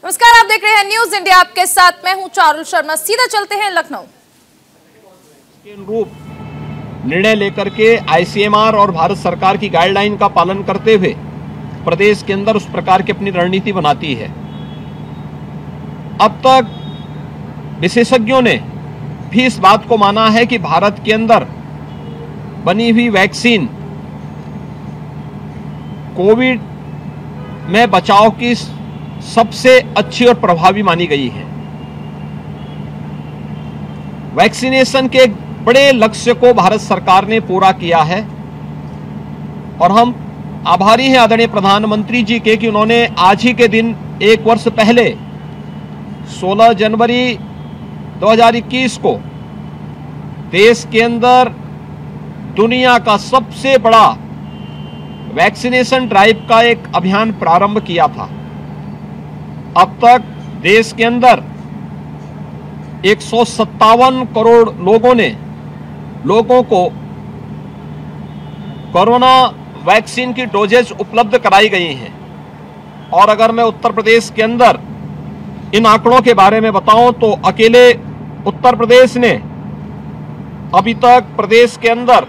नमस्कार, आप देख रहे हैं न्यूज इंडिया। आपके साथ मैं हूं चारुल शर्मा। सीधा चलते हैं लखनऊ। निर्णय लेकर के आईसीएमआर और भारत सरकार की गाइडलाइन का पालन करते हुए प्रदेश के अंदर उस प्रकार की अपनी रणनीति बनाती है। अब तक विशेषज्ञों ने भी इस बात को माना है कि भारत के अंदर बनी हुई वैक्सीन कोविड में बचाव की सबसे अच्छी और प्रभावी मानी गई है। वैक्सीनेशन के एक बड़े लक्ष्य को भारत सरकार ने पूरा किया है और हम आभारी हैं आदरणीय प्रधानमंत्री जी के कि उन्होंने आज ही के दिन एक वर्ष पहले 16 जनवरी 2021 को देश के अंदर दुनिया का सबसे बड़ा वैक्सीनेशन ड्राइव का एक अभियान प्रारंभ किया था। अब तक देश के अंदर 157 करोड़ लोगों को कोरोना वैक्सीन की डोजेज उपलब्ध कराई गई हैं। और अगर मैं उत्तर प्रदेश के अंदर इन आंकड़ों के बारे में बताऊं तो अकेले उत्तर प्रदेश ने अभी तक प्रदेश के अंदर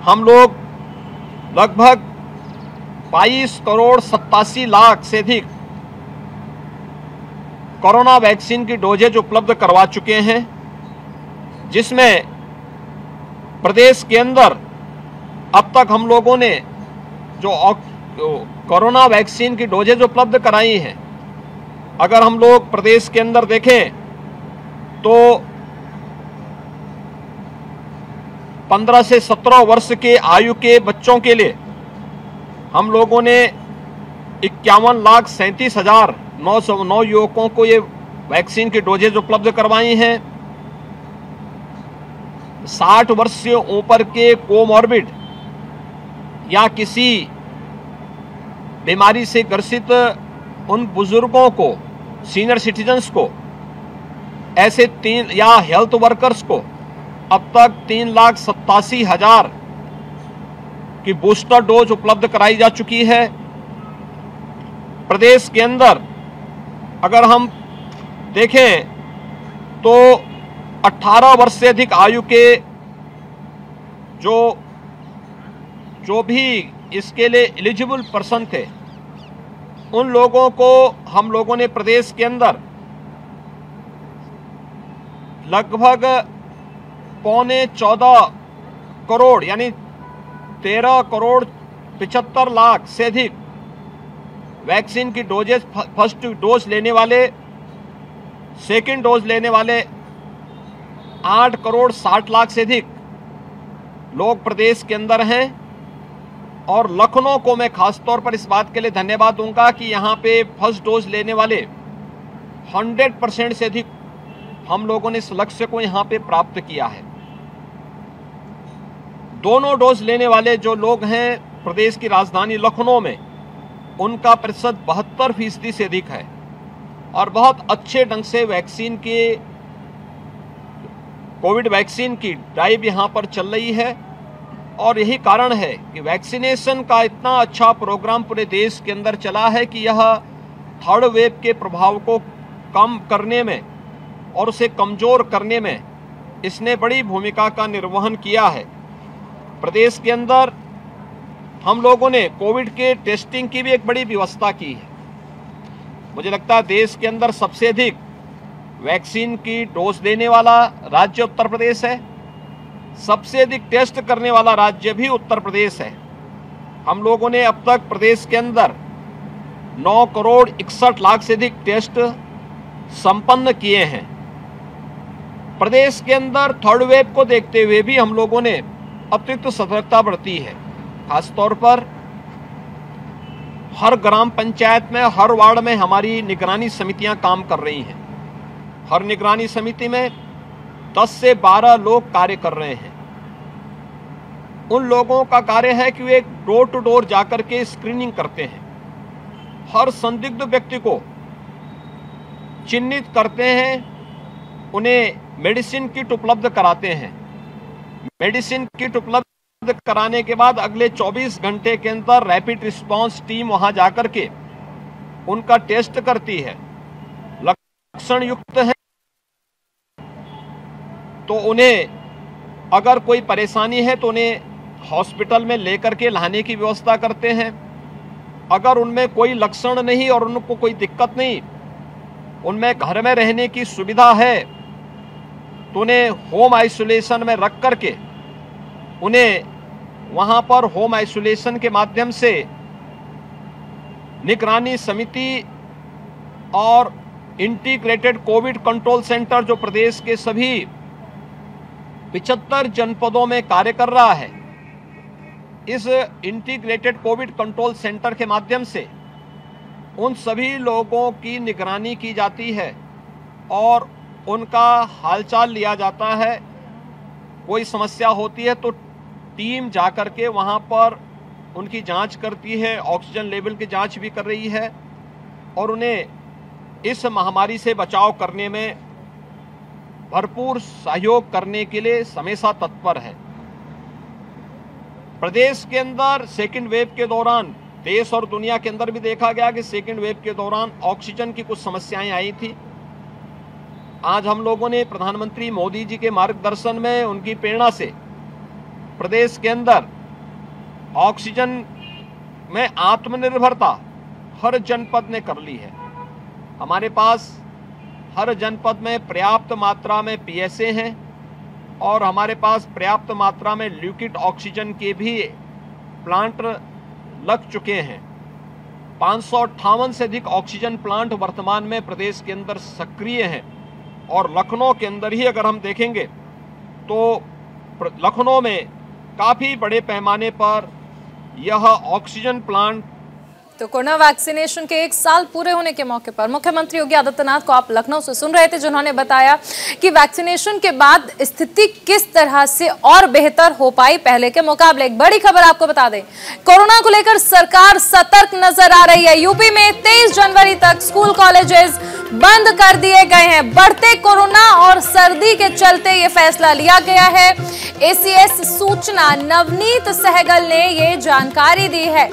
हम लोग लगभग 22 करोड़ 87 लाख से अधिक कोरोना वैक्सीन की डोजेज उपलब्ध करवा चुके हैं, जिसमें प्रदेश के अंदर अब तक हम लोगों ने जो कोरोना वैक्सीन की डोजेज उपलब्ध कराई हैं, अगर हम लोग प्रदेश के अंदर देखें तो 15 से 17 वर्ष के आयु के बच्चों के लिए हम लोगों ने 51,37,909 युवकों को ये वैक्सीन की डोजेज उपलब्ध करवाई हैं। 60 वर्ष से ऊपर के कोमॉर्बिड या किसी बीमारी से ग्रसित उन बुजुर्गों को, सीनियर सिटीजन्स को, ऐसे या हेल्थ वर्कर्स को अब तक 3,87,000 की बूस्टर डोज उपलब्ध कराई जा चुकी है। प्रदेश के अंदर अगर हम देखें तो 18 वर्ष से अधिक आयु के जो भी इसके लिए एलिजिबल पर्सन थे, उन लोगों को हम लोगों ने प्रदेश के अंदर लगभग 13.25 करोड़ यानी 13 करोड़ 75 लाख से अधिक वैक्सीन की डोजेज, फर्स्ट डोज लेने वाले, सेकंड डोज लेने वाले 8 करोड़ 60 लाख से अधिक लोग प्रदेश के अंदर हैं। और लखनऊ को मैं खासतौर पर इस बात के लिए धन्यवाद दूंगा कि यहाँ पे फर्स्ट डोज लेने वाले 100% से अधिक हम लोगों ने इस लक्ष्य को यहाँ पे प्राप्त किया है। दोनों डोज लेने वाले जो लोग हैं प्रदेश की राजधानी लखनऊ में, उनका प्रतिशत 72% से अधिक है और बहुत अच्छे ढंग से वैक्सीन के कोविड वैक्सीन की ड्राइव यहाँ पर चल रही है। और यही कारण है कि वैक्सीनेशन का इतना अच्छा प्रोग्राम पूरे देश के अंदर चला है कि यह थर्ड वेव के प्रभाव को कम करने में और उसे कमजोर करने में इसने बड़ी भूमिका का निर्वहन किया है। प्रदेश के अंदर हम लोगों ने कोविड के टेस्टिंग की भी एक बड़ी व्यवस्था की है। मुझे लगता है देश के अंदर सबसे अधिक वैक्सीन की डोज देने वाला राज्य उत्तर प्रदेश है, सबसे अधिक टेस्ट करने वाला राज्य भी उत्तर प्रदेश है। हम लोगों ने अब तक प्रदेश के अंदर 9 करोड़ 61 लाख से अधिक टेस्ट संपन्न किए हैं। प्रदेश के अंदर थर्ड वेव को देखते हुए भी हम लोगों ने अतिरिक्त सतर्कता बरती है। खासतौर पर हर ग्राम पंचायत में, हर वार्ड में हमारी निगरानी समितियां काम कर रही हैं। हर निगरानी समिति में 10 से 12 लोग कार्य कर रहे हैं। उन लोगों का कार्य है कि वे डोर टू डोर जाकर के स्क्रीनिंग करते हैं, हर संदिग्ध व्यक्ति को चिन्हित करते हैं, उन्हें मेडिसिन किट उपलब्ध कराते हैं। मेडिसिन किट उपलब्ध कराने के बाद अगले 24 घंटे के अंदर रैपिड रिस्पांस टीम वहां जाकर के उनका टेस्ट करती है, लक्षण युक्त है तो उन्हें अगर कोई परेशानी है तो उन्हें हॉस्पिटल में लेकर के लाने की व्यवस्था करते हैं। अगर उनमें कोई लक्षण नहीं और उनको कोई दिक्कत नहीं, उनमें घर में रहने की सुविधा है, तो उन्हें होम आइसोलेशन में रख करके उन्हें वहां पर होम आइसोलेशन के माध्यम से निगरानी समिति और इंटीग्रेटेड कोविड कंट्रोल सेंटर जो प्रदेश के सभी 75 जनपदों में कार्य कर रहा है, इस इंटीग्रेटेड कोविड कंट्रोल सेंटर के माध्यम से उन सभी लोगों की निगरानी की जाती है और उनका हालचाल लिया जाता है। कोई समस्या होती है तो टीम जाकर के वहां पर उनकी जांच करती है, ऑक्सीजन लेवल की जांच भी कर रही है और उन्हें इस महामारी से बचाव करने में भरपूर सहयोग करने के लिए हमेशा तत्पर है। प्रदेश के अंदर सेकेंड वेव के दौरान, देश और दुनिया के अंदर भी देखा गया कि सेकेंड वेव के दौरान ऑक्सीजन की कुछ समस्याएं आई थी। आज हम लोगों ने प्रधानमंत्री मोदी जी के मार्गदर्शन में, उनकी प्रेरणा से प्रदेश के अंदर ऑक्सीजन में आत्मनिर्भरता हर जनपद ने कर ली है। हमारे पास हर जनपद में पर्याप्त मात्रा में पीएसए हैं और हमारे पास पर्याप्त मात्रा में लिक्विड ऑक्सीजन के भी प्लांट लग चुके हैं। 558 से अधिक ऑक्सीजन प्लांट वर्तमान में प्रदेश के अंदर सक्रिय हैं और लखनऊ के अंदर ही अगर हम देखेंगे तो लखनऊ में काफी बड़े पैमाने पर यह ऑक्सीजन प्लांट। तो कोरोना वैक्सीनेशन के 1 साल पूरे होने के मौके पर मुख्यमंत्री योगी आदित्यनाथ को आप लखनऊ से सुन रहे थे, जिन्होंने बताया कि वैक्सीनेशन के बाद स्थिति किस तरह से और बेहतर हो पाई पहले के मुकाबले। एक बड़ी खबर आपको बता दें, कोरोना को लेकर सरकार सतर्क नजर आ रही है। यूपी में 23 जनवरी तक स्कूल कॉलेजेस बंद कर दिए गए हैं। बढ़ते कोरोना और सर्दी के चलते ये फैसला लिया गया है। एसीएस सूचना नवनीत सहगल ने ये जानकारी दी है।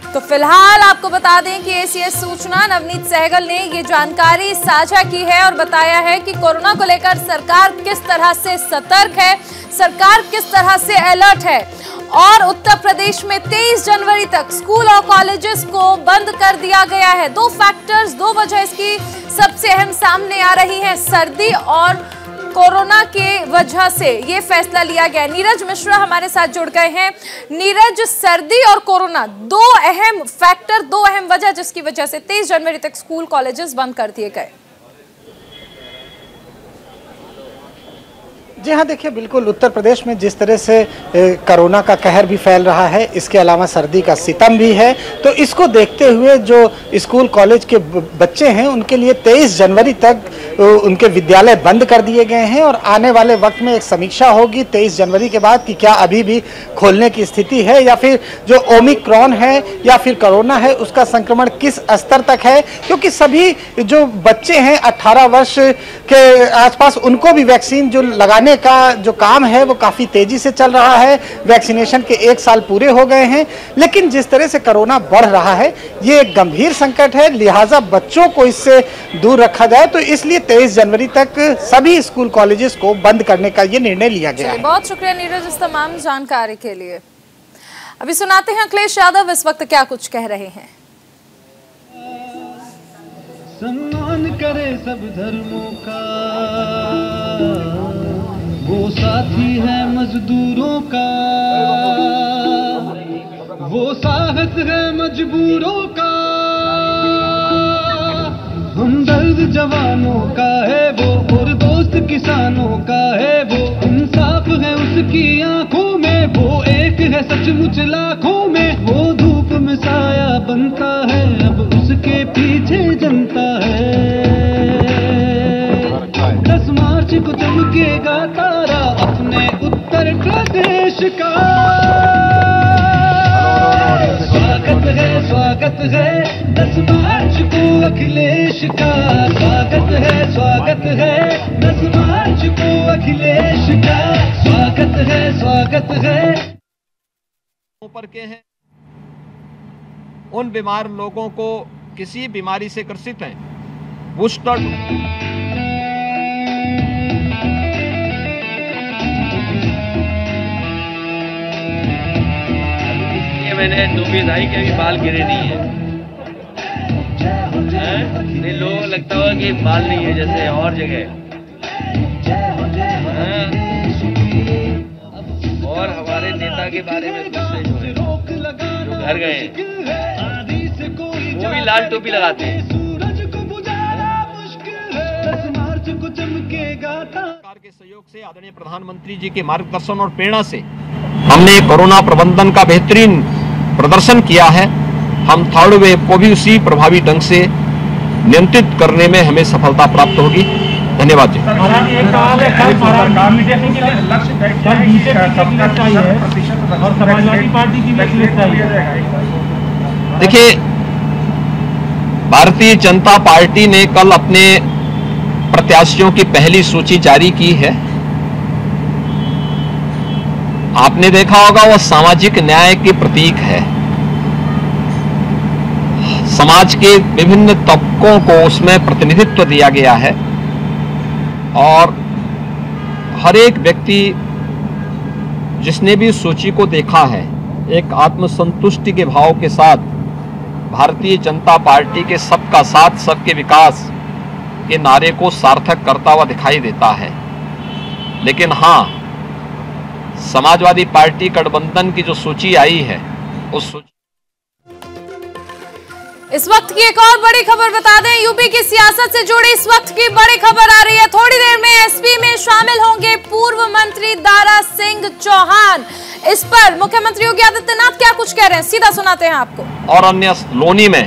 तो फिलहाल आपको बता दें कि एसीएस सूचना नवनीत सहगल ने ये जानकारी साझा की है और बताया है कि कोरोना को लेकर सरकार किस तरह से सतर्क है, सरकार किस तरह से अलर्ट है और उत्तर प्रदेश में 23 जनवरी तक स्कूल और कॉलेजेस को बंद कर दिया गया है। 2 फैक्टर्स, 2 वजह इसकी सबसे अहम सामने आ रही है। सर्दी और कोरोना के वजह से ये फैसला लिया गया। नीरज मिश्रा हमारे साथ जुड़ गए हैं। नीरज, सर्दी और कोरोना 2 अहम फैक्टर, 2 अहम वजह जिसकी वजह से 23 जनवरी तक स्कूल कॉलेजेस बंद कर दिए गए। जी हाँ, देखिए बिल्कुल उत्तर प्रदेश में जिस तरह से कोरोना का कहर भी फैल रहा है, इसके अलावा सर्दी का सितम भी है, तो इसको देखते हुए जो स्कूल कॉलेज के बच्चे हैं उनके लिए 23 जनवरी तक उनके विद्यालय बंद कर दिए गए हैं और आने वाले वक्त में एक समीक्षा होगी 23 जनवरी के बाद कि क्या अभी भी खोलने की स्थिति है या फिर जो ओमिक्रॉन है या फिर कोरोना है उसका संक्रमण किस स्तर तक है, क्योंकि सभी जो बच्चे हैं 18 वर्ष के आसपास उनको भी वैक्सीन जो लगाने का जो काम है वो काफी तेजी से चल रहा है। वैक्सीनेशन के 1 साल पूरे हो गए हैं, लेकिन जिस तरह से कोरोना बढ़ रहा है ये एक गंभीर संकट है, लिहाजा बच्चों को इससे दूर रखा जाए। तो इसलिए 23 जनवरी तक सभी स्कूल कॉलेजेस को बंद करने का ये निर्णय लिया गया है। बहुत शुक्रिया नीरज इस तमाम जानकारी के लिए। अभी सुनाते हैं अखिलेश यादव इस वक्त क्या कुछ कह रहे हैं। सम्मान करे सब धर्मों का, वो साथी है मजदूरों का, वो साहस है मजबूरों का, हमदर्द जवानों का है वो और दोस्त किसानों का है वो, इंसाफ है उसकी आंखों में, वो एक है सचमुच लाखों में, वो धूप में साया बनता है अब उसके पीछे जनता है। 10 मार्च को चमकेगा तारा अपने उत्तर प्रदेश का। स्वागत है 10 मार्च को अखिलेश का, स्वागत है 10 मार्च को अखिलेश का, स्वागत है। ऊपर के हैं उन बीमार लोगों को किसी बीमारी से ग्रसित हैं, बूस्टर मैंने टोपी लाई के भी बाल गिरे नहीं है। नहीं, लोगों को लगता होगा कि बाल नहीं है जैसे और जगह। और हमारे नेता के बारे में जो घर गए वो भी लाल टोपी लगाते हैं। सरकार के सहयोग से आदरणीय प्रधानमंत्री जी के मार्गदर्शन और प्रेरणा से हमने कोरोना प्रबंधन का बेहतरीन प्रदर्शन किया है। हम थर्ड वेव को भी उसी प्रभावी ढंग से नियंत्रित करने में हमें सफलता प्राप्त होगी। धन्यवाद जी। देखिए, भारतीय जनता पार्टी ने कल अपने प्रत्याशियों की पहली सूची जारी की है। आपने देखा होगा वह सामाजिक न्याय के प्रतीक है। समाज के विभिन्न तबकों को उसमें प्रतिनिधित्व दिया गया है और हर एक व्यक्ति जिसने भी सूची को देखा है एक आत्मसंतुष्टि के भाव के साथ भारतीय जनता पार्टी के सबका साथ सबके विकास के नारे को सार्थक करता हुआ दिखाई देता है। लेकिन हाँ, समाजवादी पार्टी गठबंधन की जो सूची आई है उस सूची इस वक्त की एक और बड़ी खबर बता दें, यूपी की सियासत से जुड़ी इस वक्त की बड़ी खबर आ रही है। थोड़ी देर में एसपी में शामिल होंगे पूर्व मंत्री दारा सिंह चौहान। इस पर मुख्यमंत्री योगी आदित्यनाथ क्या कुछ कह रहे हैं, सीधा सुनाते हैं आपको। और अन्य लोनी में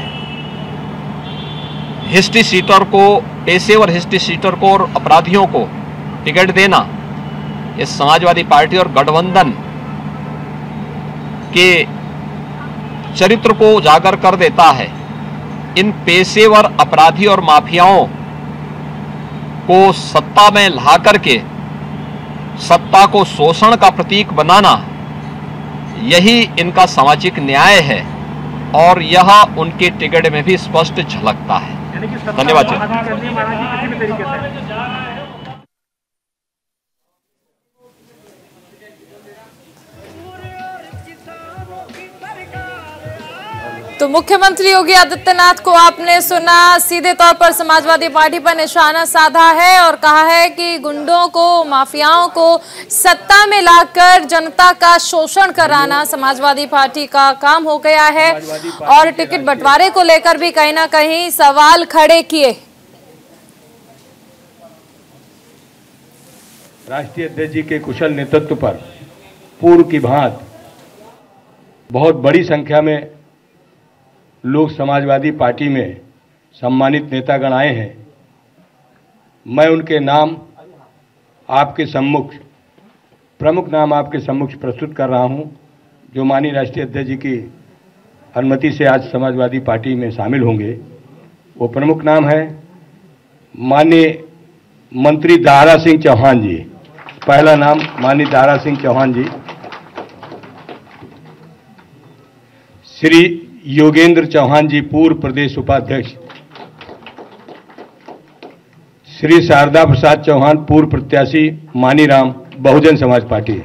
हिस्ट्री सीटर को, पेशेवर हिस्ट्री सीटर को और अपराधियों को टिकट देना इस समाजवादी पार्टी और गठबंधन के चरित्र को उजागर कर देता है। इन पेशेवर अपराधी और माफियाओं को सत्ता में ला करके सत्ता को शोषण का प्रतीक बनाना, यही इनका सामाजिक न्याय है और यह उनके टिकट में भी स्पष्ट झलकता है। धन्यवाद जी। तो मुख्यमंत्री योगी आदित्यनाथ को आपने सुना, सीधे तौर पर समाजवादी पार्टी पर निशाना साधा है और कहा है कि गुंडों को, माफियाओं को सत्ता में लाकर जनता का शोषण कराना समाजवादी पार्टी का काम हो गया है और टिकट बंटवारे को लेकर भी कहीं ना कहीं सवाल खड़े किए। राष्ट्रीय अध्यक्ष जी के कुशल नेतृत्व पर पूर्व की भांति बहुत बड़ी संख्या में लोग समाजवादी पार्टी में सम्मानित नेतागण आए हैं। मैं उनके नाम आपके सम्मुख, प्रमुख नाम आपके सम्मुख प्रस्तुत कर रहा हूं, जो माननीय राष्ट्रीय अध्यक्ष जी की अनुमति से आज समाजवादी पार्टी में शामिल होंगे। वो प्रमुख नाम है माननीय मंत्री दारा सिंह चौहान जी। पहला नाम माननीय दारा सिंह चौहान जी। श्री योगेंद्र चौहान जी, पूर्व प्रदेश उपाध्यक्ष। श्री शारदा प्रसाद चौहान, पूर्व प्रत्याशी मानीराम, बहुजन समाज पार्टी।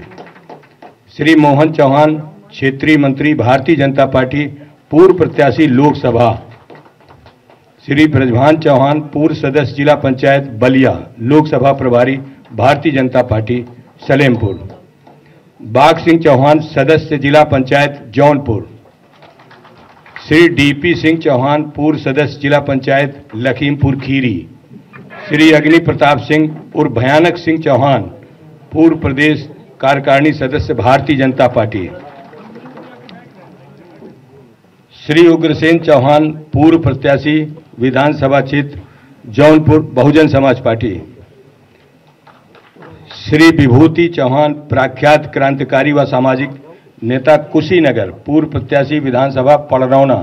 श्री मोहन चौहान, क्षेत्रीय मंत्री, भारतीय जनता पार्टी, पूर्व प्रत्याशी लोकसभा। श्री ब्रजभान चौहान, पूर्व सदस्य जिला पंचायत बलिया, लोकसभा प्रभारी, भारतीय जनता पार्टी, सलेमपुर। बाघ सिंह चौहान, सदस्य जिला पंचायत जौनपुर। श्री डीपी सिंह चौहान, पूर्व सदस्य जिला पंचायत लखीमपुर खीरी। श्री अग्नि प्रताप सिंह उर्फ भयानक सिंह चौहान, पूर्व प्रदेश कार्यकारिणी सदस्य, भारतीय जनता पार्टी। श्री उग्रसेन चौहान, पूर्व प्रत्याशी, विधानसभा क्षेत्र जौनपुर, बहुजन समाज पार्टी। श्री विभूति चौहान, प्रख्यात क्रांतिकारी व सामाजिक नेता, कुशीनगर, पूर्व प्रत्याशी, विधानसभा पड़रौना।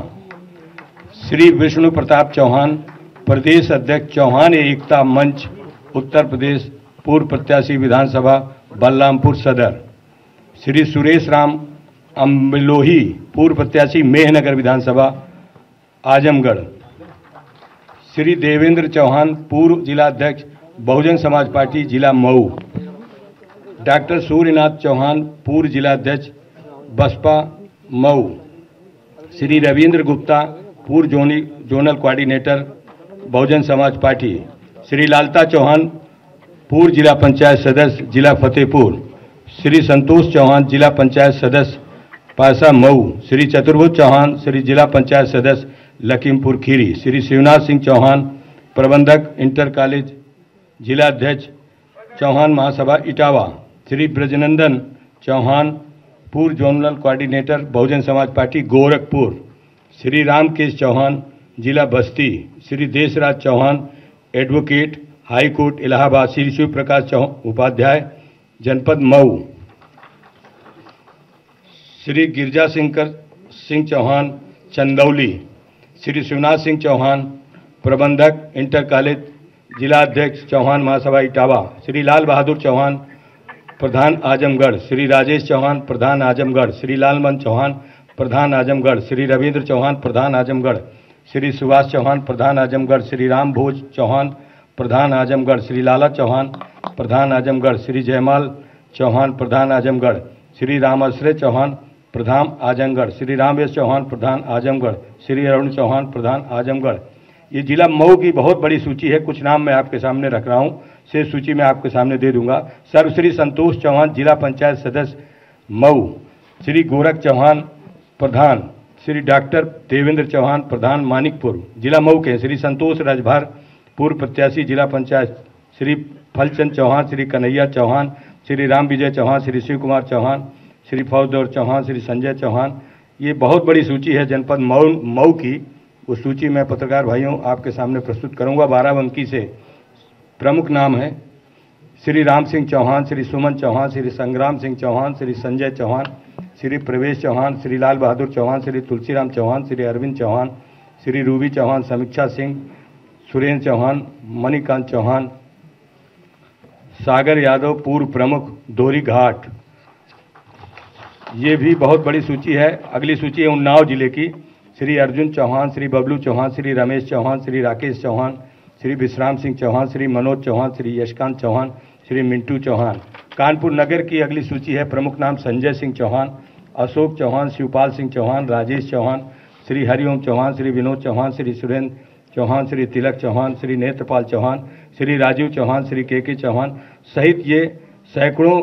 श्री विष्णु प्रताप चौहान, प्रदेश अध्यक्ष, चौहान एकता मंच, उत्तर प्रदेश, पूर्व प्रत्याशी, विधानसभा बलरामपुर सदर। श्री सुरेश राम अम्बलोही, पूर्व प्रत्याशी, मेहनगर विधानसभा आजमगढ़। श्री देवेंद्र चौहान, पूर्व जिलाध्यक्ष बहुजन समाज पार्टी जिला मऊ। डॉक्टर सूर्यनाथ चौहान, पूर्व जिलाध्यक्ष बसपा मऊ। श्री रविंद्र गुप्ता, पूर्व zonal coordinator Bahujan Samaj party. Shri Lalta Chauhan, पूर्व जिला पंचायत सदस्य जिला फतेहपुर। श्री संतोष चौहान, जिला पंचायत सदस्य पासा मऊ। श्री चतुर्भुज चौहान, श्री जिला पंचायत सदस्य लखीमपुर खीरी। श्री शिवनाथ सिंह चौहान, प्रबंधक इंटर कॉलेज जिला अध्यक्ष चौहान महासभा इटावा। श्री ब्रजनंदन चौहान, पूर्व zonal coordinator Bahujan Samaj party Gorakhpur. Shri Ramkesh Chauhan, जिला Basti. Shri Deshraj Chauhan, advocate, high court Allahabad. Shri Shiv Prakash Upadhyay, जनपद मऊ। श्री गिरजा सिंह चौहान, चंदौली। श्री शिवनाथ सिंह चौहान, प्रबंधक इंटर कॉलेज जिला अध्यक्ष चौहान महासभा इटावा। श्री लाल बहादुर चौहान, प्रधान आजमगढ़। श्री राजेश चौहान, प्रधान आजमगढ़। श्री लालमन चौहान, प्रधान आजमगढ़। श्री रविंद्र चौहान, प्रधान आजमगढ़। श्री सुभाष चौहान, प्रधान आजमगढ़। श्री राम भोज चौहान, प्रधान आजमगढ़। श्री लाला चौहान, प्रधान आजमगढ़। श्री जयमाल चौहान, प्रधान आजमगढ़। श्री रामाश्रय चौहान, प्रधान आजमगढ़। श्री रामेश चौहान, प्रधान आजमगढ़। श्री अरुण चौहान, प्रधान आजमगढ़। ये जिला मऊ की बहुत बड़ी सूची है। कुछ नाम मैं आपके सामने रख रहा हूँ, से सूची में आपके सामने दे दूंगा। सर्वश्री संतोष चौहान, जिला पंचायत सदस्य मऊ। श्री गोरख चौहान, प्रधान। श्री डॉक्टर देवेंद्र चौहान, प्रधान मानिकपुर, जिला मऊ के। श्री संतोष राजभर, पूर्व प्रत्याशी जिला पंचायत। श्री फलचंद चौहान, श्री कन्हैया चौहान, श्री राम विजय चौहान, श्री शिव कुमार चौहान, श्री फौजदौर चौहान, श्री संजय चौहान। ये बहुत बड़ी सूची है जनपद मऊ की। उस सूची में पत्रकार भाइयों आपके सामने प्रस्तुत करूंगा। 12 से प्रमुख नाम है श्री राम सिंह चौहान, श्री सुमन चौहान, श्री संग्राम सिंह चौहान, श्री संजय चौहान, श्री प्रवेश चौहान, श्री लाल बहादुर चौहान, श्री तुलसीराम चौहान, श्री अरविंद चौहान, श्री रूबी चौहान, समीक्षा सिंह, सुरेंद्र चौहान, मणिकांत चौहान, सागर यादव, पूर्व प्रमुख दोहरी घाट। ये भी बहुत बड़ी सूची है। अगली सूची है उन्नाव जिले की। श्री अर्जुन चौहान, श्री बबलू चौहान, श्री रमेश चौहान, श्री राकेश चौहान, श्री विश्राम सिंह चौहान, श्री मनोज चौहान, श्री यशकांत चौहान, श्री मिंटू चौहान। कानपुर नगर की अगली सूची है। प्रमुख नाम संजय सिंह चौहान, अशोक चौहान, शिवपाल सिंह चौहान, राजेश चौहान, श्री हरिओम चौहान, श्री विनोद चौहान, श्री सुरेंद्र चौहान, श्री तिलक चौहान, श्री नेत्रपाल चौहान, श्री राजीव चौहान, श्री के चौहान सहित ये सैकड़ों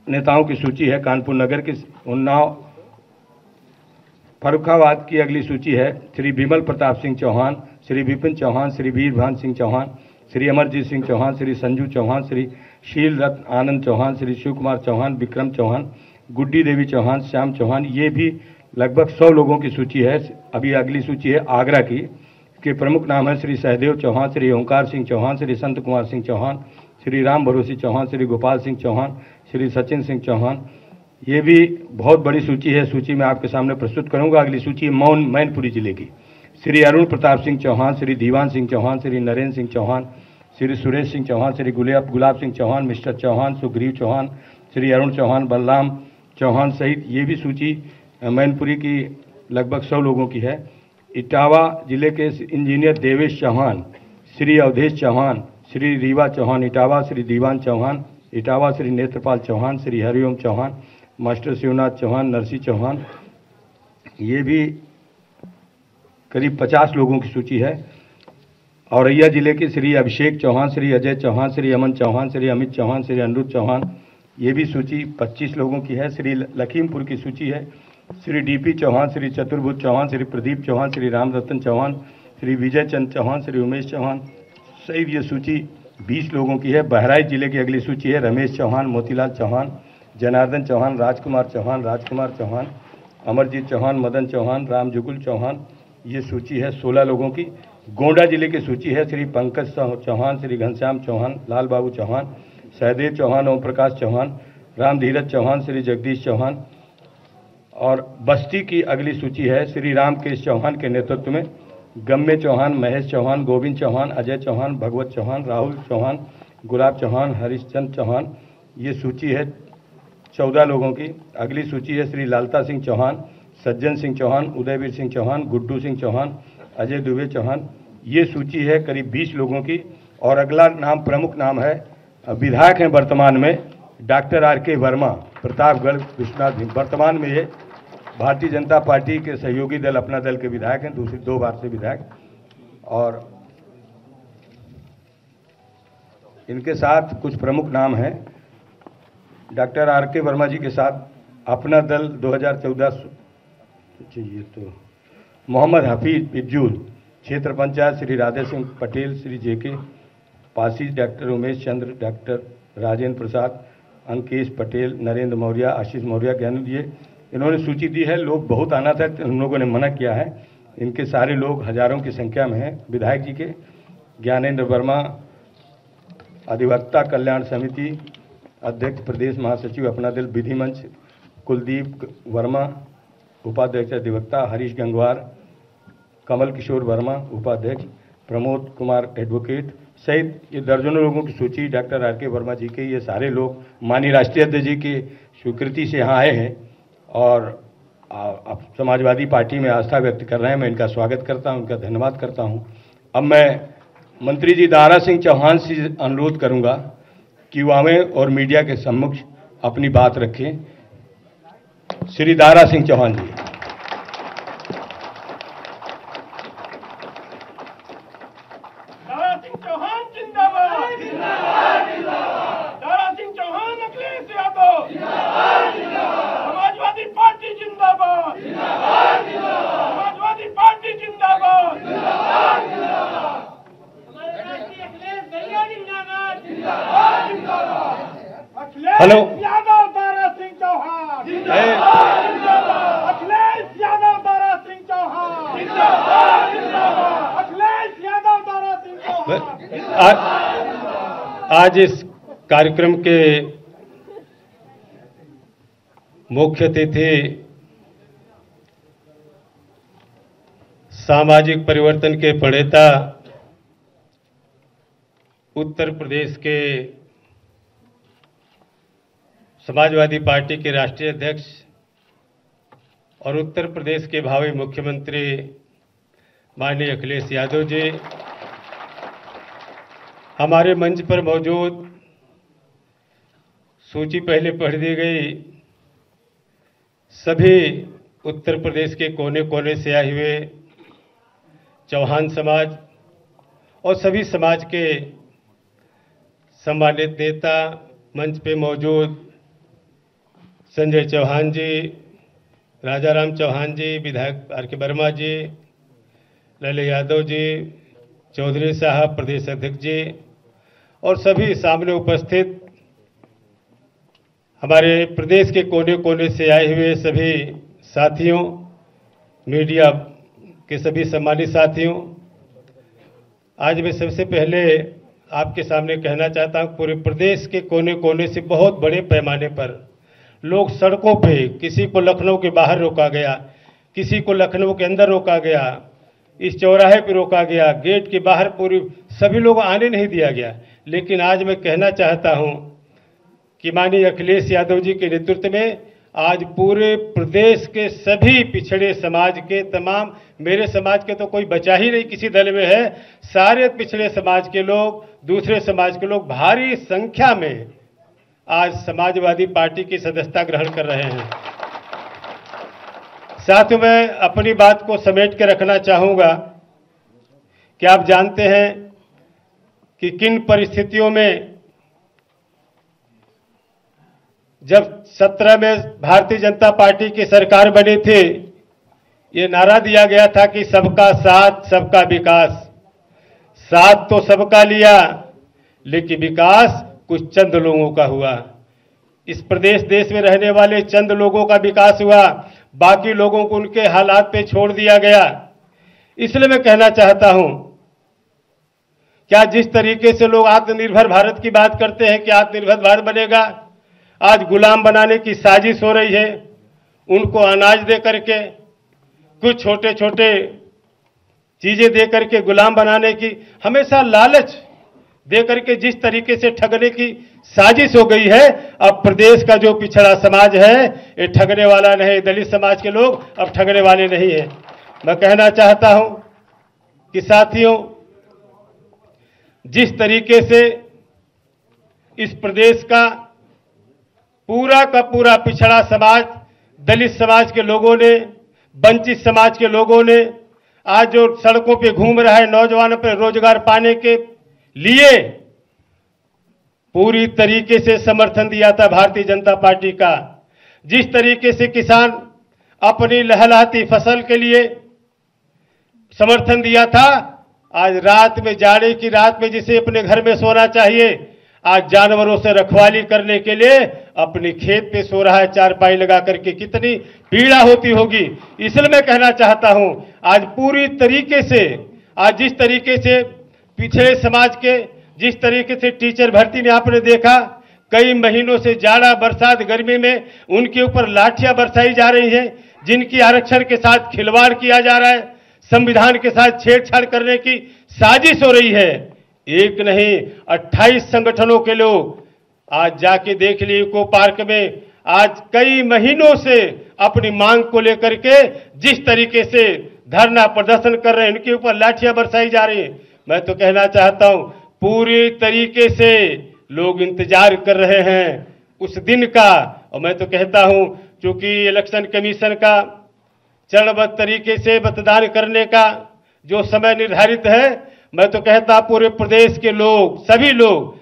नेताओं की सूची है कानपुर नगर की। उन्नाव फर्रुखाबाद की अगली सूची है। श्री विमल प्रताप सिंह चौहान, श्री विपिन चौहान, श्री वीरभान सिंह चौहान, श्री अमरजीत सिंह चौहान, श्री संजू चौहान, श्री शील रत्न आनंद चौहान, श्री शिव कुमार चौहान, विक्रम चौहान, गुड्डी देवी चौहान, श्याम चौहान। ये भी लगभग 100 लोगों की सूची है। अभी अगली सूची है आगरा की। के प्रमुख नाम है श्री सहदेव चौहान, श्री ओंकार सिंह चौहान, श्री संत कुमार सिंह चौहान, श्री राम भरोसी चौहान, श्री गोपाल सिंह चौहान, श्री सचिन सिंह चौहान। ये भी बहुत बड़ी सूची है। सूची में आपके सामने प्रस्तुत करूंगा। अगली सूची है मैनपुरी जिले की। श्री अरुण प्रताप सिंह चौहान, श्री दीवान सिंह चौहान, श्री नरेंद्र सिंह चौहान, श्री सुरेश सिंह चौहान, श्री गुलाब सिंह चौहान, मिस्टर चौहान, सुग्रीव चौहान, श्री अरुण चौहान, बलराम चौहान सहित ये भी सूची मैनपुरी की लगभग 100 लोगों की है। इटावा जिले के इंजीनियर देवेश चौहान, श्री अवधेश चौहान, श्री रीवा चौहान इटावा, श्री दीवान चौहान इटावा, श्री नेत्रपाल चौहान, श्री हरिओम चौहान, मास्टर शिवनाथ चौहान, नरसी चौहान। ये भी करीब 50 लोगों की सूची है। औरैया जिले के श्री अभिषेक चौहान, श्री अजय चौहान, श्री अमन चौहान, श्री अमित चौहान, श्री अनिरुद्ध चौहान। ये भी सूची 25 लोगों की है। श्री लखीमपुर की सूची है। श्री डीपी चौहान, श्री चतुर्भुज चौहान, श्री प्रदीप चौहान, श्री राम रतन चौहान, श्री विजय चंद चौहान, श्री उमेश चौहान सहित ये सूची 20 लोगों की है। बहराइच जिले की अगली सूची है। रमेश चौहान, मोतीलाल चौहान, जनार्दन चौहान, राजकुमार चौहान, अमरजीत चौहान, मदन चौहान, रामजुगुल चौहान। ये सूची है 16 लोगों की। गोंडा जिले की सूची है। श्री पंकज चौहान, श्री घनश्याम चौहान, लाल बाबू चौहान, सहदेव चौहान, ओम प्रकाश चौहान, राम धीरज चौहान, श्री जगदीश चौहान। और बस्ती की अगली सूची है। श्री रामकेश चौहान के नेतृत्व में गम्मे चौहान, महेश चौहान, गोविंद चौहान, अजय चौहान, भगवत चौहान, राहुल चौहान, गुलाब चौहान, हरिश्चंद चौहान। ये सूची है 14 लोगों की। अगली सूची है श्री लालता सिंह चौहान, सज्जन सिंह चौहान, उदयवीर सिंह चौहान, गुड्डू सिंह चौहान, अजय दुबे चौहान। ये सूची है करीब 20 लोगों की। और अगला नाम, प्रमुख नाम है, विधायक हैं वर्तमान में डॉक्टर R.K. वर्मा, प्रतापगढ़ विश्वनाथ। वर्तमान में ये भारतीय जनता पार्टी के सहयोगी दल अपना दल के विधायक हैं, दूसरी 2 बार से विधायक। और इनके साथ कुछ प्रमुख नाम हैं। Doctor R.K. वर्मा जी के साथ अपना दल 2014 चाहिए तो मोहम्मद हफीज पिज्जूल, क्षेत्र panchayat Shri Radhe Singh Patel, Shri J.K. Pasi, doctor Umesh Chandra, doctor Rajendra Prasad, Ankesh Patel, Narendra Maurya, आशीष मौर्य, ज्ञान। ये इन्होंने सूची दी है। लोग बहुत आना था, उन लोगों ने मना किया है। इनके सारे लोग हजारों की संख्या में हैं। विधायक जी के ज्ञानेंद्र वर्मा, अधिवक्ता कल्याण समिति अध्यक्ष प्रदेश महासचिव अपना दल विधि मंच, कुलदीप वर्मा उपाध्यक्ष अधिवक्ता, हरीश गंगवार, कमल किशोर वर्मा उपाध्यक्ष, प्रमोद कुमार एडवोकेट सहित ये दर्जनों लोगों की सूची डॉक्टर R.K. वर्मा जी के। ये सारे लोग माननीय राष्ट्रीय अध्यक्ष जी की स्वीकृति से यहाँ आए हैं और अब समाजवादी पार्टी में आस्था व्यक्त कर रहे हैं। मैं इनका स्वागत करता हूँ, उनका धन्यवाद करता हूँ। अब मैं मंत्री जी दारा सिंह चौहान से अनुरोध करूँगा कि वो आवें और मीडिया के सम्मुख अपनी बात रखें। श्री दारा सिंह चौहान जी। हेलो, यादव दारा सिंह चौहान अखिलेश यादव दारा सिंह चौहान अखिलेश यादव दारा सिंह चौहान। आज इस कार्यक्रम के मुख्य अतिथि सामाजिक परिवर्तन के प्रणेता उत्तर प्रदेश के समाजवादी पार्टी के राष्ट्रीय अध्यक्ष और उत्तर प्रदेश के भावी मुख्यमंत्री माननीय अखिलेश यादव जी, हमारे मंच पर मौजूद, सूची पहले पढ़ दी गई, सभी उत्तर प्रदेश के कोने कोने से आए हुए चौहान समाज और सभी समाज के सम्मानित नेता, मंच पे मौजूद संजय चौहान जी, राजाराम चौहान जी, विधायक R.K. वर्मा जी, लले यादव जी, चौधरी साहब प्रदेश अध्यक्ष जी और सभी सामने उपस्थित हमारे प्रदेश के कोने कोने से आए हुए सभी साथियों, मीडिया के सभी सम्मानित साथियों, आज मैं सबसे पहले आपके सामने कहना चाहता हूं, पूरे प्रदेश के कोने कोने से बहुत बड़े पैमाने पर लोग सड़कों पे, किसी को लखनऊ के बाहर रोका गया, किसी को लखनऊ के अंदर रोका गया, इस चौराहे पे रोका गया, गेट के बाहर पूरी सभी लोग आने नहीं दिया गया। लेकिन आज मैं कहना चाहता हूं कि माननीय अखिलेश यादव जी के नेतृत्व में आज पूरे प्रदेश के सभी पिछड़े समाज के तमाम, मेरे समाज के तो कोई बचा ही नहीं किसी दल में है, सारे पिछड़े समाज के लोग, दूसरे समाज के लोग भारी संख्या में आज समाजवादी पार्टी की सदस्यता ग्रहण कर रहे हैं। साथ में अपनी बात को समेट के रखना चाहूंगा कि आप जानते हैं कि किन परिस्थितियों में जब 17 में भारतीय जनता पार्टी की सरकार बनी थी, ये नारा दिया गया था कि सबका साथ सबका विकास। साथ तो सबका लिया, लेकिन विकास कुछ चंद लोगों का हुआ। इस प्रदेश देश में रहने वाले चंद लोगों का विकास हुआ, बाकी लोगों को उनके हालात पे छोड़ दिया गया। इसलिए मैं कहना चाहता हूं, क्या जिस तरीके से लोग आत्मनिर्भर भारत की बात करते हैं कि आत्मनिर्भर भारत बनेगा, आज गुलाम बनाने की साजिश हो रही है। उनको अनाज दे करके, कुछ छोटे छोटे चीजें दे करके गुलाम बनाने की, हमेशा लालच दे करके जिस तरीके से ठगने की साजिश हो गई है, अब प्रदेश का जो पिछड़ा समाज है ये ठगने वाला नहीं, दलित समाज के लोग अब ठगने वाले नहीं है। मैं कहना चाहता हूं कि साथियों, जिस तरीके से इस प्रदेश का पूरा पिछड़ा समाज, दलित समाज के लोगों ने, वंचित समाज के लोगों ने आज जो सड़कों पे घूम रहा है नौजवानों पे रोजगार पाने के लिए पूरी तरीके से समर्थन दिया था भारतीय जनता पार्टी का। जिस तरीके से किसान अपनी लहलहाती फसल के लिए समर्थन दिया था, आज रात में, जाड़े की रात में जिसे अपने घर में सोना चाहिए, आज जानवरों से रखवाली करने के लिए अपने खेत पे सो रहा है चारपाई लगा करके। कितनी पीड़ा होती होगी। इसलिए मैं कहना चाहता हूं, आज पूरी तरीके से, आज जिस तरीके से पिछड़े समाज के, जिस तरीके से टीचर भर्ती में आपने देखा, कई महीनों से जाड़ा, बरसात, गर्मी में उनके ऊपर लाठियां बरसाई जा रही हैं, जिनकी आरक्षण के साथ खिलवाड़ किया जा रहा है, संविधान के साथ छेड़छाड़ करने की साजिश हो रही है। एक नहीं 28 संगठनों के लोग आज जाके देख लिए इको पार्क में, आज कई महीनों से अपनी मांग को लेकर के जिस तरीके से धरना प्रदर्शन कर रहे हैं, उनके ऊपर लाठियां बरसाई जा रही हैं। मैं तो कहना चाहता हूं, पूरी तरीके से लोग इंतजार कर रहे हैं उस दिन का। और मैं तो कहता हूं, चूंकि इलेक्शन कमीशन का चरणबद्ध तरीके से मतदान करने का जो समय निर्धारित है, मैं तो कहता पूरे प्रदेश के लोग, सभी लोग,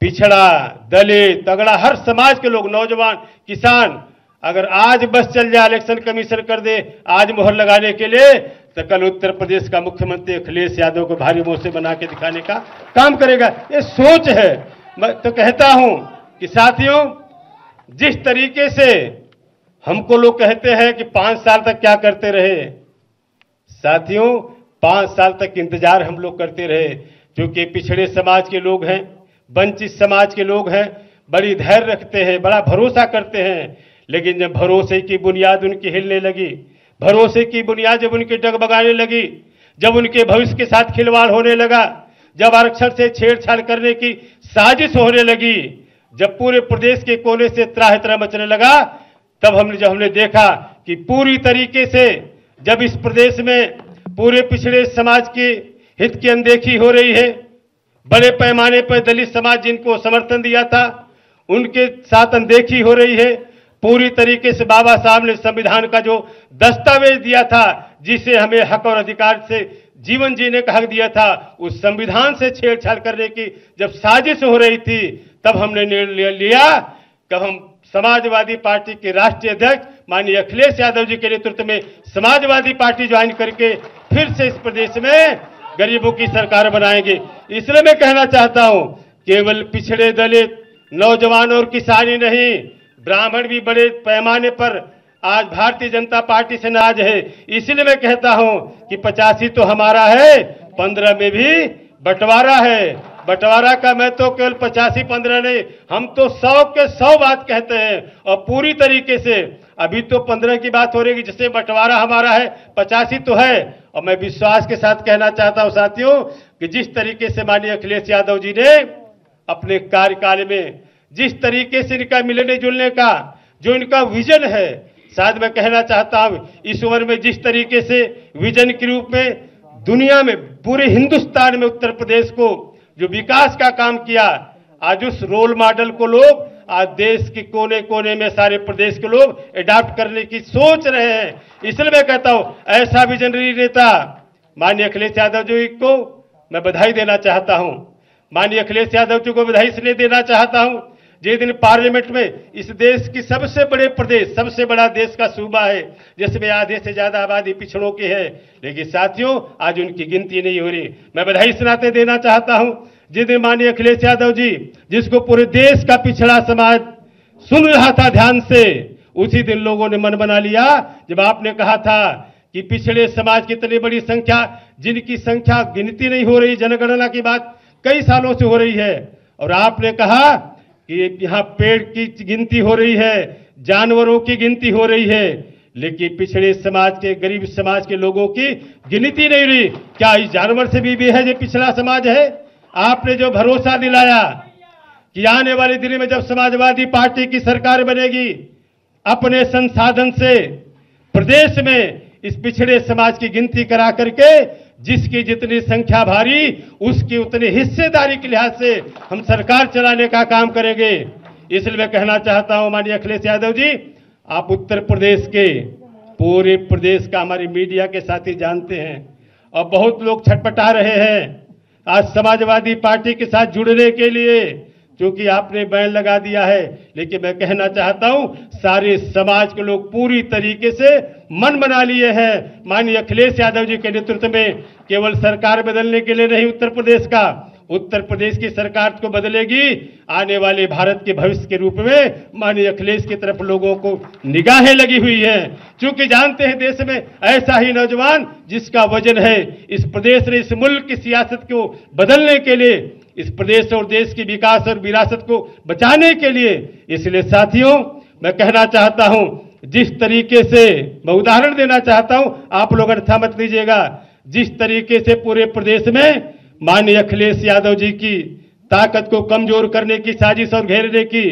पिछड़ा, दलित, तगड़ा, हर समाज के लोग, नौजवान, किसान, अगर आज बस चल जाए, इलेक्शन कमीशन कर दे आज मोहर लगाने के लिए, तो कल उत्तर प्रदेश का मुख्यमंत्री अखिलेश यादव को भारी मोर्चे बना के दिखाने का काम करेगा। ये सोच है। मैं तो कहता हूं कि साथियों, जिस तरीके से हमको लोग कहते हैं कि 5 साल तक क्या करते रहे, साथियों 5 साल तक इंतजार हम लोग करते रहे, क्योंकि पिछड़े समाज के लोग हैं, वंचित समाज के लोग हैं, बड़ी धैर्य रखते हैं, बड़ा भरोसा करते हैं। लेकिन जब भरोसे की बुनियाद उनकी हिलने लगी, भरोसे की बुनियाद जब उनके डगमगाने लगी, जब उनके भविष्य के साथ खिलवाड़ होने लगा, जब आरक्षण से छेड़छाड़ करने की साजिश होने लगी, जब पूरे प्रदेश के कोने से त्राह मचने लगा, तब हमने देखा कि पूरी तरीके से जब इस प्रदेश में पूरे पिछड़े समाज के हित की अनदेखी हो रही है, बड़े पैमाने पर दलित समाज जिनको समर्थन दिया था उनके साथ अनदेखी हो रही है, पूरी तरीके से बाबा साहब ने संविधान का जो दस्तावेज दिया था, जिसे हमें हक और अधिकार से जीवन जीने का हक दिया था, उस संविधान से छेड़छाड़ करने की जब साजिश हो रही थी, तब हमने निर्णय लिया कि हम समाजवादी पार्टी के राष्ट्रीय अध्यक्ष माननीय अखिलेश यादव जी के नेतृत्व में समाजवादी पार्टी ज्वाइन करके फिर से इस प्रदेश में गरीबों की सरकार बनाएंगे। इसलिए मैं कहना चाहता हूं, केवल पिछड़े, दलित, नौजवान और किसान ही नहीं, ब्राह्मण भी बड़े पैमाने पर आज भारतीय जनता पार्टी से नाराज है। इसलिए मैं कहता हूं कि 85 तो हमारा है, 15 में भी बंटवारा है। बंटवारा का मैं तो केवल 85-15 नहीं, हम तो 100 के 100 बात कहते हैं। और पूरी तरीके से अभी तो 15 की बात हो रही है, जिससे बंटवारा हमारा है, 85 तो है। और मैं विश्वास के साथ कहना चाहता हूं साथियों कि जिस तरीके से माननीय अखिलेश यादव जी ने अपने कार्यकाल में जिस तरीके से इनका मिलने जुलने का जो इनका विजन है, शायद मैं कहना चाहता हूं इस उम्र में जिस तरीके से विजन के रूप में दुनिया में, पूरे हिंदुस्तान में उत्तर प्रदेश को जो विकास का काम किया, आज उस रोल मॉडल को लोग आज देश के कोने कोने में सारे प्रदेश के लोग अडॉप्ट करने की सोच रहे हैं। इसलिए मैं कहता हूं, ऐसा विजनरी नेता माननीय अखिलेश यादव जी को मैं बधाई देना चाहता हूं। माननीय अखिलेश यादव जी को बधाई इसलिए देना चाहता हूं, जिस दिन पार्लियामेंट में इस देश की सबसे बड़े प्रदेश, सबसे बड़ा देश का सूबा है, जिसमें आधे से ज्यादा आबादी पिछड़ों की है, लेकिन साथियों आज उनकी गिनती नहीं हो रही। मैं बधाई इस नाते देना चाहता हूं, जिस दिन माननीय अखिलेश यादव जी, जिसको पूरे देश का पिछड़ा समाज सुन रहा था ध्यान से, उसी दिन लोगों ने मन बना लिया जब आपने कहा था कि पिछड़े समाज की इतनी बड़ी संख्या, जिनकी संख्या गिनती नहीं हो रही, जनगणना की बात कई सालों से हो रही है, और आपने कहा कि यहाँ पेड़ की गिनती हो रही है, जानवरों की गिनती हो रही है, लेकिन पिछड़े समाज के, गरीब समाज के लोगों की गिनती नहीं रही। क्या इस जानवर से भी है जो पिछड़ा समाज है? आपने जो भरोसा दिलाया कि आने वाले दिन में जब समाजवादी पार्टी की सरकार बनेगी, अपने संसाधन से प्रदेश में इस पिछड़े समाज की गिनती करा करके जिसकी जितनी संख्या भारी उसकी उतनी हिस्सेदारी के लिहाज से हम सरकार चलाने का काम करेंगे। इसलिए मैं कहना चाहता हूं माननीय अखिलेश यादव जी, आप उत्तर प्रदेश के पूरे प्रदेश का हमारी मीडिया के साथी जानते हैं और बहुत लोग छटपटा रहे हैं आज समाजवादी पार्टी के साथ जुड़ने के लिए, क्योंकि आपने बैन लगा दिया है। लेकिन मैं कहना चाहता हूं सारे समाज के लोग पूरी तरीके से मन बना लिए हैं माननीय अखिलेश यादव जी के नेतृत्व में, केवल सरकार बदलने के लिए नहीं उत्तर प्रदेश का, उत्तर प्रदेश की सरकार को बदलेगी आने वाले भारत के भविष्य के रूप में माननीय अखिलेश की तरफ लोगों को निगाहें लगी हुई हैं। क्योंकि जानते हैं देश में ऐसा ही नौजवान जिसका वजन है, इस प्रदेश ने इस मुल्क की सियासत को बदलने के लिए, इस प्रदेश और देश की विकास और विरासत को बचाने के लिए। इसलिए साथियों मैं कहना चाहता हूं, जिस तरीके से मैं उदाहरण देना चाहता हूं, आप लोग अन्यथा मत लीजिएगा, जिस तरीके से पूरे प्रदेश में माननीय अखिलेश यादव जी की ताकत को कमजोर करने की साजिश और घेरने की,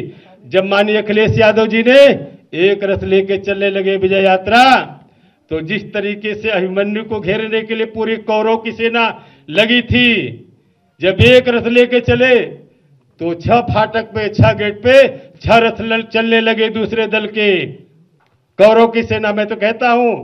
जब माननीय अखिलेश यादव जी ने एक रथ लेके चलने लगे विजय यात्रा, तो जिस तरीके से अभिमन्यु को घेरने के लिए पूरी कौरव की सेना लगी थी, जब एक रथ लेके चले तो 6 फाटक पे 6 गेट पे 6 रथ चलने लगे दूसरे दल के कौरव की सेना। मैं तो कहता हूं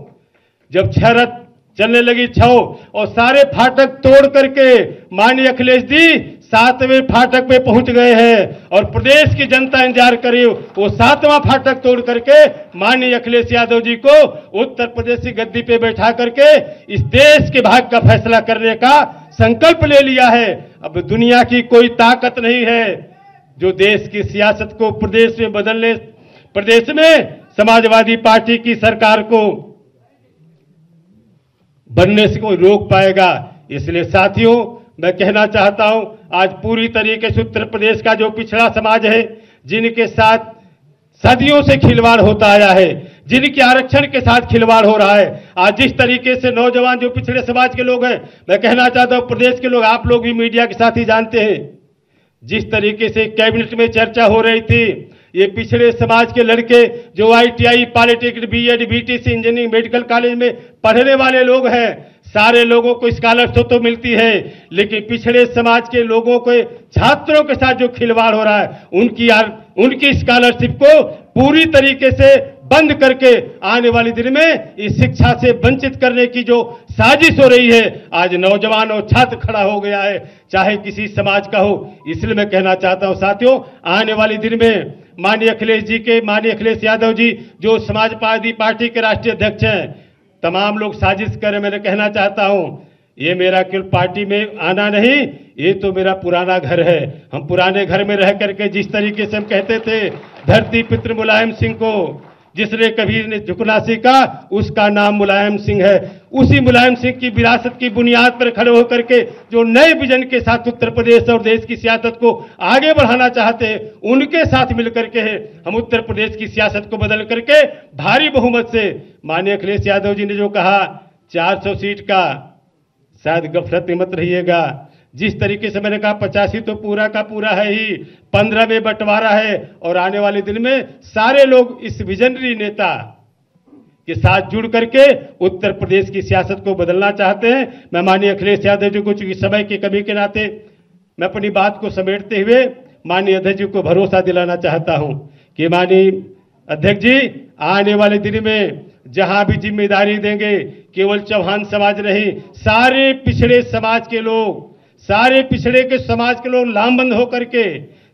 जब 6 रथ चलने लगी 6 और सारे फाटक तोड़ करके माननीय अखिलेश जी 7वें फाटक पे पहुंच गए हैं और प्रदेश की जनता इंतजार करे वो 7वां फाटक तोड़ करके माननीय अखिलेश यादव जी को उत्तर प्रदेश की गद्दी पे बैठा करके इस देश के भाग्य का फैसला करने का संकल्प ले लिया है। अब दुनिया की कोई ताकत नहीं है जो देश की सियासत को प्रदेश में बदलने, प्रदेश में समाजवादी पार्टी की सरकार को बनने से कोई रोक पाएगा। इसलिए साथियों मैं कहना चाहता हूं, आज पूरी तरीके से उत्तर प्रदेश का जो पिछड़ा समाज है, जिनके साथ सदियों से खिलवाड़ होता आया है, जिनके आरक्षण के साथ खिलवाड़ हो रहा है, आज जिस तरीके से नौजवान जो पिछड़े समाज के लोग हैं, मैं कहना चाहता हूं प्रदेश के लोग, आप लोग भी मीडिया के साथ ही जानते हैं, जिस तरीके से कैबिनेट में चर्चा हो रही थी, ये पिछड़े समाज के लड़के जो ITI, polytechnic, BEd, BTC, engineering, medical college में पढ़ने वाले लोग हैं, सारे लोगों को स्कॉलरशिप तो मिलती है, लेकिन पिछड़े समाज के लोगों के छात्रों के साथ जो खिलवाड़ हो रहा है, उनकी स्कॉलरशिप को पूरी तरीके से बंद करके आने वाले दिन में इस शिक्षा से वंचित करने की जो साजिश हो रही है, आज नौजवान और छात्र खड़ा हो गया है, चाहे किसी समाज का हो। इसलिए मैं कहना चाहता हूं साथियों, आने वाले दिन में माननीय अखिलेश यादव जी जो समाजवादी पार्टी के राष्ट्रीय अध्यक्ष हैं, तमाम लोग साजिश करें। मैंने कहना चाहता हूं ये मेरा केवल पार्टी में आना नहीं, ये तो मेरा पुराना घर है। हम पुराने घर में रह करके जिस तरीके से हम कहते थे धरती पित्र मुलायम सिंह को, जिसने कभी ने झुकना सीखा उसका नाम मुलायम सिंह है, उसी मुलायम सिंह की विरासत की बुनियाद पर खड़े होकर के जो नए विजन के साथ उत्तर प्रदेश और देश की सियासत को आगे बढ़ाना चाहते हैं, उनके साथ मिलकर के हम उत्तर प्रदेश की सियासत को बदल करके भारी बहुमत से, माननीय अखिलेश यादव जी ने जो कहा 400 सीट का, शायद गफलत में मत रहिएगा, जिस तरीके से मैंने कहा 85 तो पूरा का पूरा है ही, 15 में बंटवारा है और आने वाले दिन में सारे लोग इस विजनरी नेता के साथ जुड़ करके उत्तर प्रदेश की सियासत को बदलना चाहते हैं। मैं माननीय अखिलेश यादव जी को चूंकि समय की कमी के नाते मैं अपनी बात को समेटते हुए माननीय अध्यक्ष जी को भरोसा दिलाना चाहता हूं कि माननीय अध्यक्ष जी आने वाले दिन में जहां भी जिम्मेदारी देंगे, केवल चौहान समाज नहीं, सारे पिछड़े समाज के लोग, सारे पिछड़े के समाज के लोग लामबंद होकर के,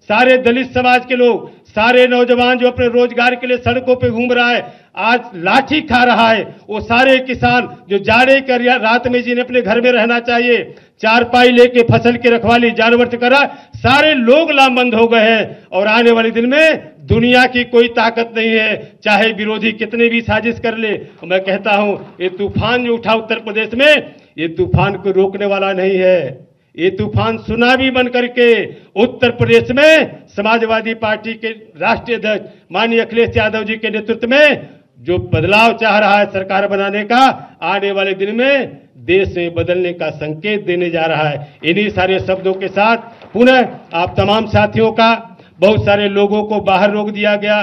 सारे दलित समाज के लोग, सारे नौजवान जो अपने रोजगार के लिए सड़कों पे घूम रहा है, आज लाठी खा रहा है, वो सारे किसान जो जाड़े कर रात में जिन्हें अपने घर में रहना चाहिए, चारपाई लेके फसल की रखवाली जानवर से करा, सारे लोग लामबंद हो गए हैं। और आने वाले दिन में दुनिया की कोई ताकत नहीं है, चाहे विरोधी कितने भी साजिश कर ले। मैं कहता हूं ये तूफान जो उठा उत्तर प्रदेश में, ये तूफान को रोकने वाला नहीं है, ये तूफान सुनामी बन करके उत्तर प्रदेश में समाजवादी पार्टी के राष्ट्रीय अध्यक्ष माननीय अखिलेश यादव जी के नेतृत्व में जो बदलाव चाह रहा है सरकार बनाने का, आने वाले दिन में देश में बदलने का संकेत देने जा रहा है। इन्हीं सारे शब्दों के साथ पुनः आप तमाम साथियों का, बहुत सारे लोगों को बाहर रोक दिया गया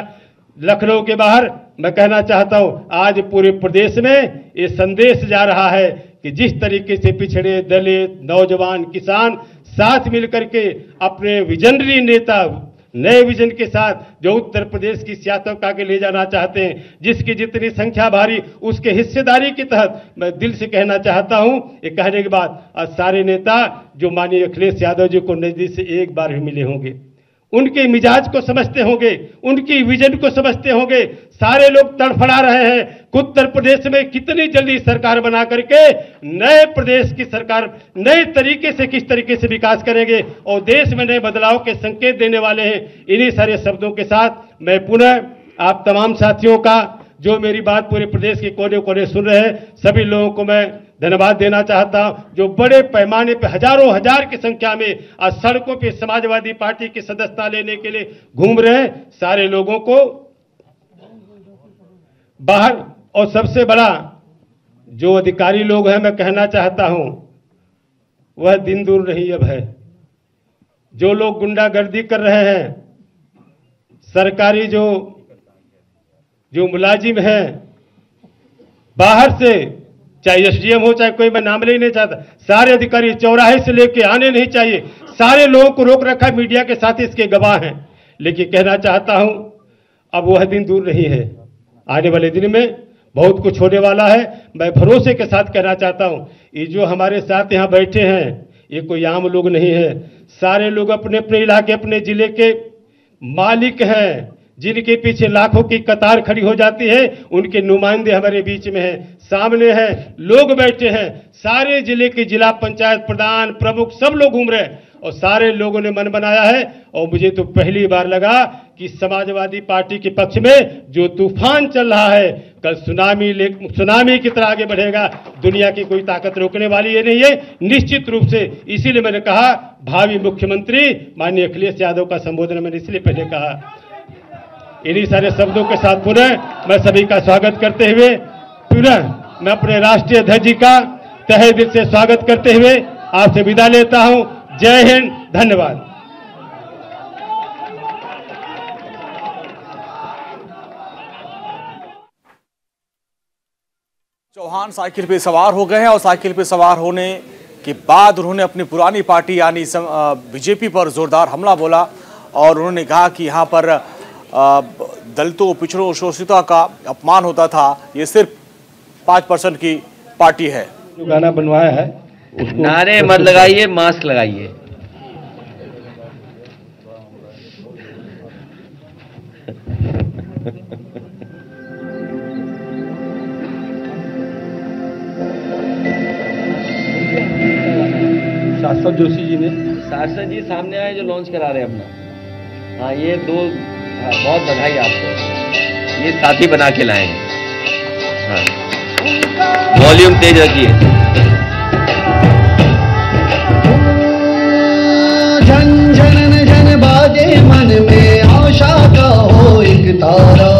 लखनऊ के बाहर, मैं कहना चाहता हूं आज पूरे प्रदेश में ये संदेश जा रहा है कि जिस तरीके से पिछड़े, दलित, नौजवान, किसान साथ मिलकर के अपने विजनरी नेता, नए विजन के साथ जो उत्तर प्रदेश की सियासत को आगे ले जाना चाहते हैं, जिसकी जितनी संख्या भारी उसके हिस्सेदारी के तहत मैं दिल से कहना चाहता हूं, ये कहने के बाद आज सारे नेता जो माननीय अखिलेश यादव जी को नजदीक से एक बार भी मिले होंगे, उनके मिजाज को समझते होंगे, उनकी विजन को समझते होंगे। सारे लोग तड़फड़ा रहे हैं कि उत्तर प्रदेश में कितनी जल्दी सरकार बना करके नए प्रदेश की सरकार नए तरीके से किस तरीके से विकास करेंगे और देश में नए बदलाव के संकेत देने वाले हैं। इन्हीं सारे शब्दों के साथ मैं पुनः आप तमाम साथियों का, जो मेरी बात पूरे प्रदेश के कोने कोने सुन रहे हैं, सभी लोगों को मैं धन्यवाद देना चाहता हूं, जो बड़े पैमाने पर हजारों हजार की संख्या में आज सड़कों पे समाजवादी पार्टी की सदस्यता लेने के लिए घूम रहे हैं। सारे लोगों को बाहर, और सबसे बड़ा जो अधिकारी लोग हैं, मैं कहना चाहता हूं, वह दिन दूर नहीं अब है। जो लोग गुंडागर्दी कर रहे हैं, सरकारी जो मुलाजिम हैं बाहर से, चाहे एसडीएम हो चाहे कोई, मैं नाम ले नहीं चाहता, सारे अधिकारी चौराहे से लेके आने नहीं चाहिए। सारे लोगों को रोक रखा, मीडिया के साथ इसके गवाह हैं। लेकिन कहना चाहता हूं, अब वह दिन दूर नहीं है, आने वाले दिन में बहुत कुछ होने वाला है। मैं भरोसे के साथ कहना चाहता हूं, ये जो हमारे साथ यहां बैठे हैं, ये कोई आम लोग नहीं है। सारे लोग अपने अपने इलाके, अपने जिले के मालिक हैं, जिनके पीछे लाखों की कतार खड़ी हो जाती है। उनके नुमाइंदे हमारे बीच में हैं, सामने हैं, लोग बैठे हैं। सारे जिले के जिला पंचायत प्रधान, प्रमुख सब लोग घूम रहे हैं और सारे लोगों ने मन बनाया है। और मुझे तो पहली बार लगा कि समाजवादी पार्टी के पक्ष में जो तूफान चल रहा है, कल सुनामी की तरह आगे बढ़ेगा। दुनिया की कोई ताकत रोकने वाली ये नहीं है, निश्चित रूप से। इसीलिए मैंने कहा, भावी मुख्यमंत्री माननीय अखिलेश यादव का संबोधन मैंने इसलिए पहले कहा। इन्हीं सारे शब्दों के साथ पुनः मैं सभी का स्वागत करते हुए, पुनः मैं अपने राष्ट्रीय अध्यक्ष जी का तहे दिल से स्वागत करते हुए आपसे विदा लेता हूं। जय हिंद, धन्यवाद। चौहान साइकिल पे सवार हो गए हैं और साइकिल पे सवार होने के बाद उन्होंने अपनी पुरानी पार्टी यानी बीजेपी पर जोरदार हमला बोला और उन्होंने कहा कि यहाँ पर दलितों, पिछड़ों, शोषितों का अपमान होता था। ये सिर्फ 5% की पार्टी है। जो गाना बनवाया है, नारे मत लगाइए, मास्क लगाइए। शाश्वत जोशी जी ने, शाश्वत जी सामने आए जो लॉन्च करा रहे हैं अपना। हाँ, ये दो, बहुत बधाई आपको, ये साथी बना के लाए हैं। हाँ, वॉल्यूम तेज रखिए। जन जन जन बाजे मन में आशा का हो एक तारा,